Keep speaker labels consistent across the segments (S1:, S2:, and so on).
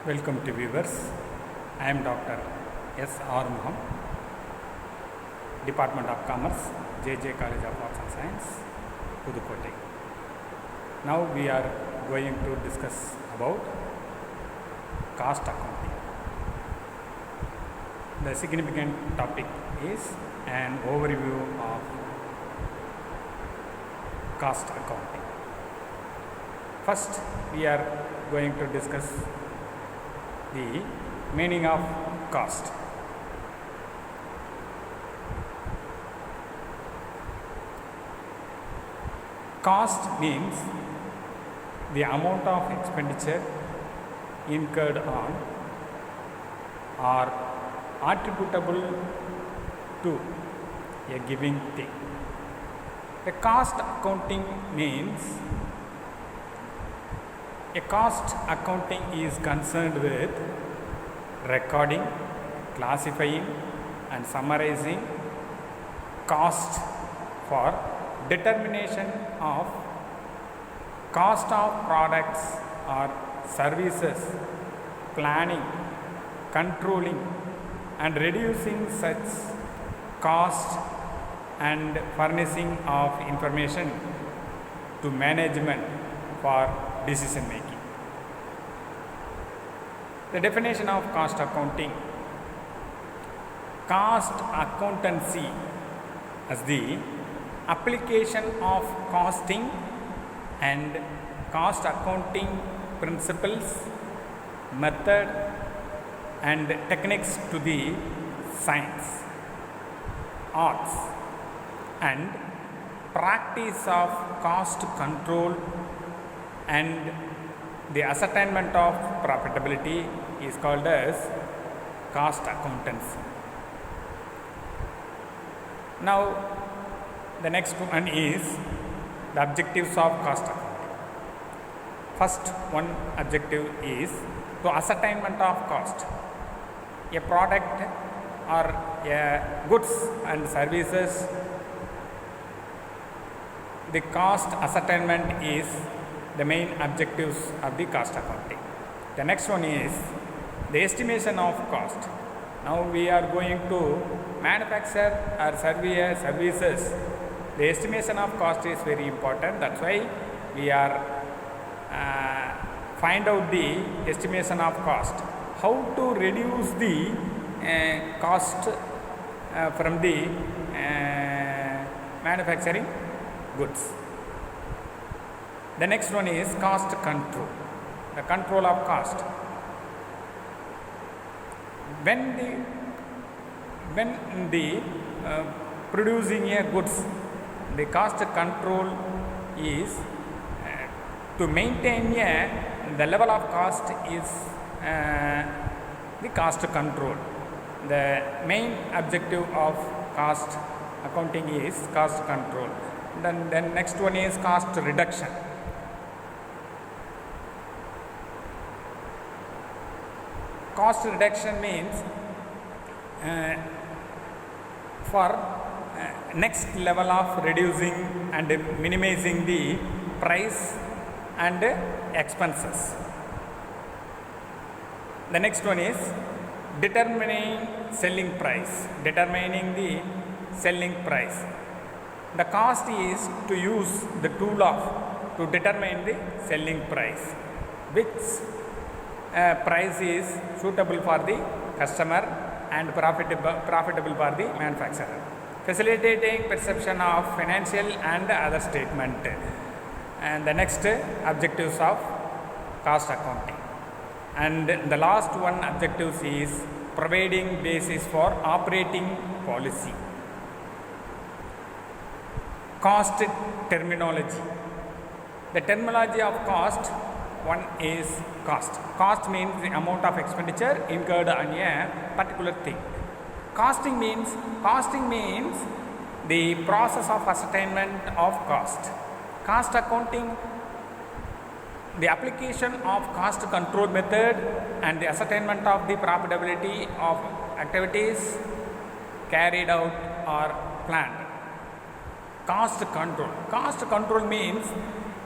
S1: Welcome to viewers. I am Dr. S. Arumugam, Department of Commerce, JJ College of Arts and Science, Pudukkottai. Now we are going to discuss about cost accounting. The significant topic is an overview of cost accounting. First, we are going to discuss the meaning of cost. Cost means the amount of expenditure incurred on or attributable to a given thing. The cost accounting means a cost accounting is concerned with recording, classifying and summarizing cost for determination of cost of products or services, planning, controlling and reducing such cost and furnishing of information to management for decision making. The definition of cost accounting: cost accountancy as the application of costing and cost accounting principles, method and techniques to the science, arts and practice of cost control and the ascertainment of profitability is called as cost accountancy. Now, the next one is the objectives of cost accounting. First one objective is to ascertainment of cost. A product or a goods and services, the cost ascertainment is the main objectives of the cost accounting. The next one is the estimation of cost. Now we are going to manufacture or services. The estimation of cost is very important. That's why we are find out the estimation of cost. How to reduce the cost from the manufacturing goods. The next one is cost control, the control of cost. When the producing a goods, the cost control is to maintain the level of cost is the cost control. The main objective of cost accounting is cost control. Then next one is cost reduction. Cost reduction means for next level of reducing and minimizing the price and expenses. The next one is determining selling price. Determining the selling price. The cost is to use the tool of to determine the selling price, which price is suitable for the customer and profitable for the manufacturer, facilitating perception of financial and other statement. And the next objectives of cost accounting. And the last one objectives is providing basis for operating policy. Cost terminology. The terminology of cost, one is cost. Cost means the amount of expenditure incurred on a particular thing. Costing means the process of ascertainment of cost. Cost accounting, the application of cost control method and the ascertainment of the profitability of activities carried out or planned. Cost control. Cost control means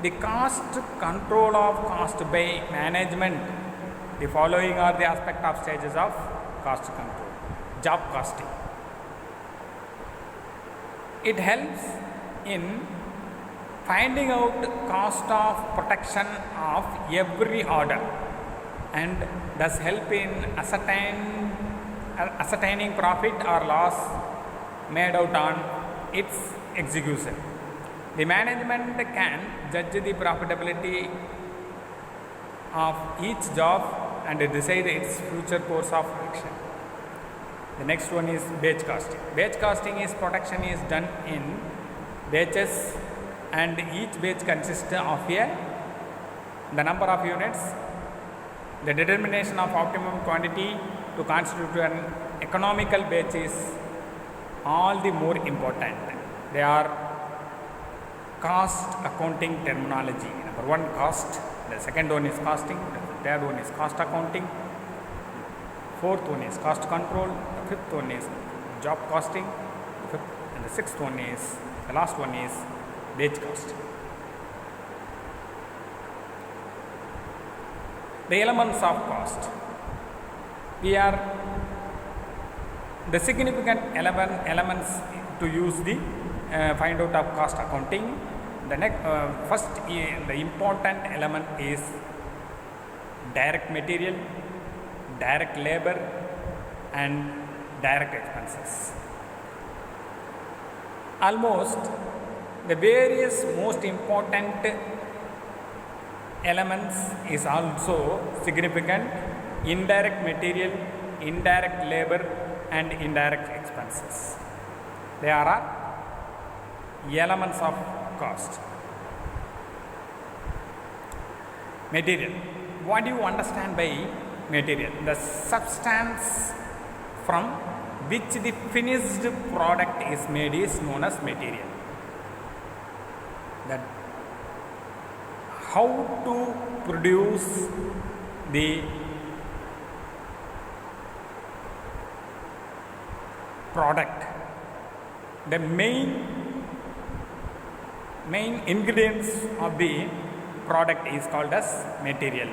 S1: the cost control of cost by management The following are the aspect of stages of cost control. Job costing. It helps in finding out cost of production of every order and thus help in ascertaining profit or loss made out on its execution. The management can judge the profitability of each job and decide its future course of action. The next one is batch costing. Batch costing is production is done in batches and each batch consists of the number of units. The determination of optimum quantity to constitute an economical batch is all the more important. They are cost accounting terminology. Number one, cost. The second one is costing. The third one is cost accounting. Fourth one is cost control. The fifth one is job costing. And the sixth one is, the last one is batch costing. The elements of cost. We are the significant elements to use the find out of cost accounting. The next first the important element is direct material, direct labor and direct expenses. Almost the various most important elements is also significant: indirect material, indirect labor and indirect expenses. They are elements of cost. Material. What do you understand by material? The substance from which the finished product is made is known as material. That how to produce the product. The main ingredients of the product is called as material.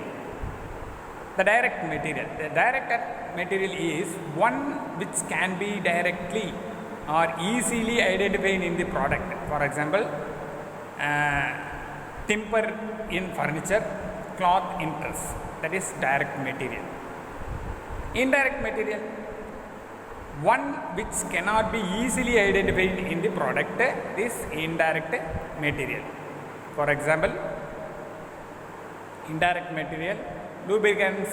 S1: The direct material. The direct material is one which can be directly or easily identified in the product. For example, timber in furniture, cloth in dress. That is direct material. Indirect material, one which cannot be easily identified in the product, is indirect material. For example, indirect material, lubricants,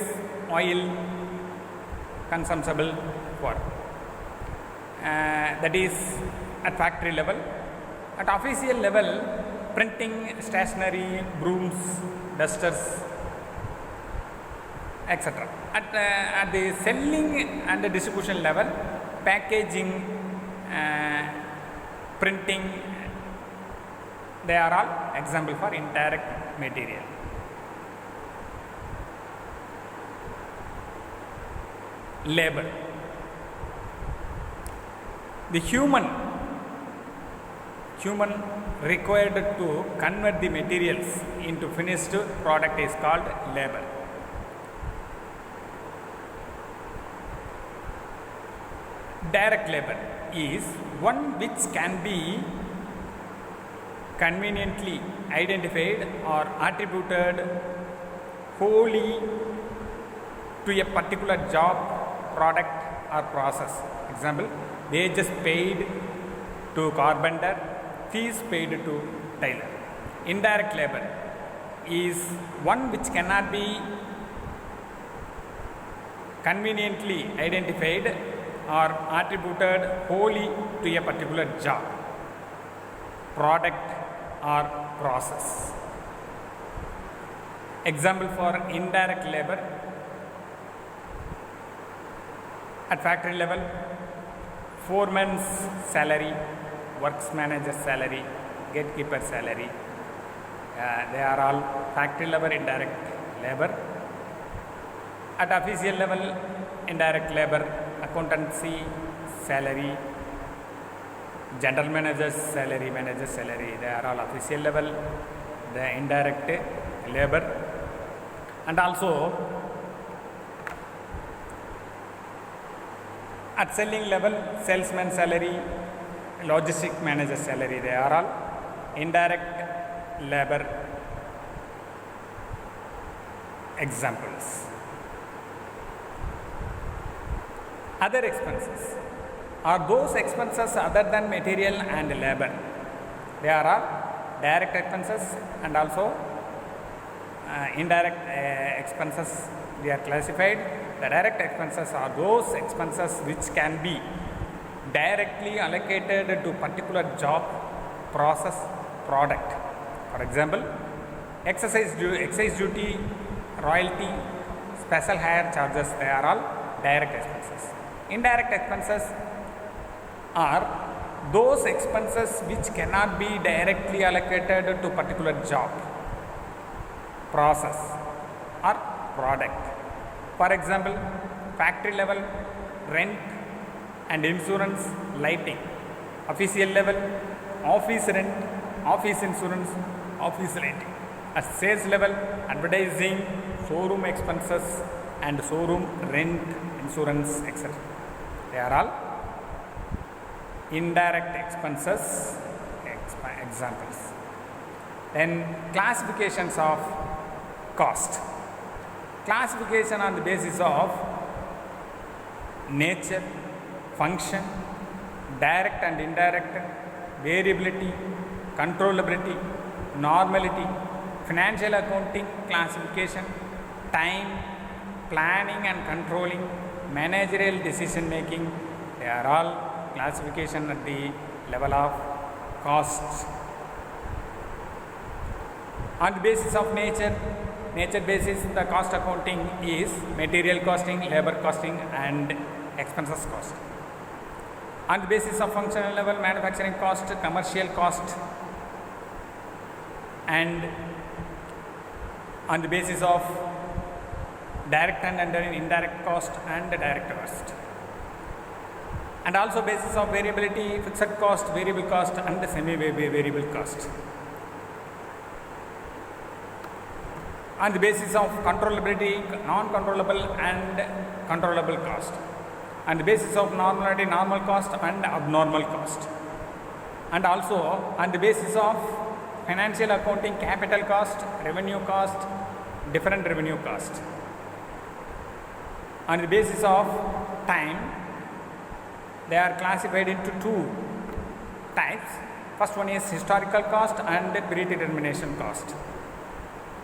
S1: oil, consumable for that is at factory level. At official level, printing, stationery, brooms, dusters, etc. At the selling and the distribution level, packaging, printing, they are all example for indirect material. Labor. The human required to convert the materials into finished product is called labor. Direct labor is one which can be conveniently identified or attributed wholly to a particular job, product or process. Example, wages paid to carpenter, fees paid to tailor. Indirect labor is one which cannot be conveniently identified or attributed wholly to a particular job, product or process. Example for indirect labor: at factory level, foreman's salary, works manager's salary, gatekeeper salary, they are all factory level indirect labor. At official level, indirect labor, accountancy salary, general manager's salary, manager's salary, they are all official level, the indirect labor. And also At selling level, salesman salary, logistic manager salary, they are all indirect labor examples. Other expenses are those expenses other than material and labor. They are all direct expenses and also indirect expenses. They are classified. The direct expenses are those expenses which can be directly allocated to particular job, process, product. For example, excise duty, royalty, special hire charges, they are all direct expenses. Indirect expenses are those expenses which cannot be directly allocated to particular job, process or product. For example, factory level rent and insurance, lighting. Official level office rent, office insurance, office lighting. At sales level, advertising, showroom expenses and showroom rent, insurance, etc. They are all indirect expenses examples. Then classifications of cost. Classification on the basis of nature, function, direct and indirect, variability, controllability, normality, financial accounting classification, time, planning and controlling, managerial decision making, they are all classification at the level of costs. On the basis of nature basis, the cost accounting is material costing, labor costing and expenses cost. On the basis of functional level, manufacturing cost, commercial cost, and on the basis of direct and indirect cost and direct cost. And also basis of variability, fixed cost, variable cost and semi-variable cost. On the basis of controllability, non-controllable and controllable cost. On the basis of normality, normal cost and abnormal cost. And also on the basis of financial accounting, capital cost, revenue cost, different revenue cost. On the basis of time, they are classified into two types. First one is historical cost and predetermination cost.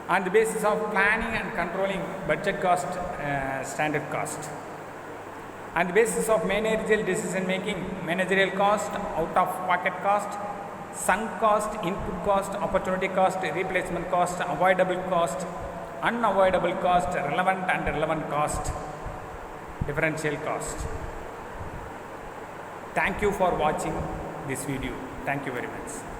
S1: On the basis of planning and controlling, budget cost, standard cost. On the basis of managerial decision making, managerial cost, out of pocket cost, sunk cost, input cost, opportunity cost, replacement cost, avoidable cost, unavoidable cost, relevant and irrelevant cost, differential cost. Thank you for watching this video. Thank you very much.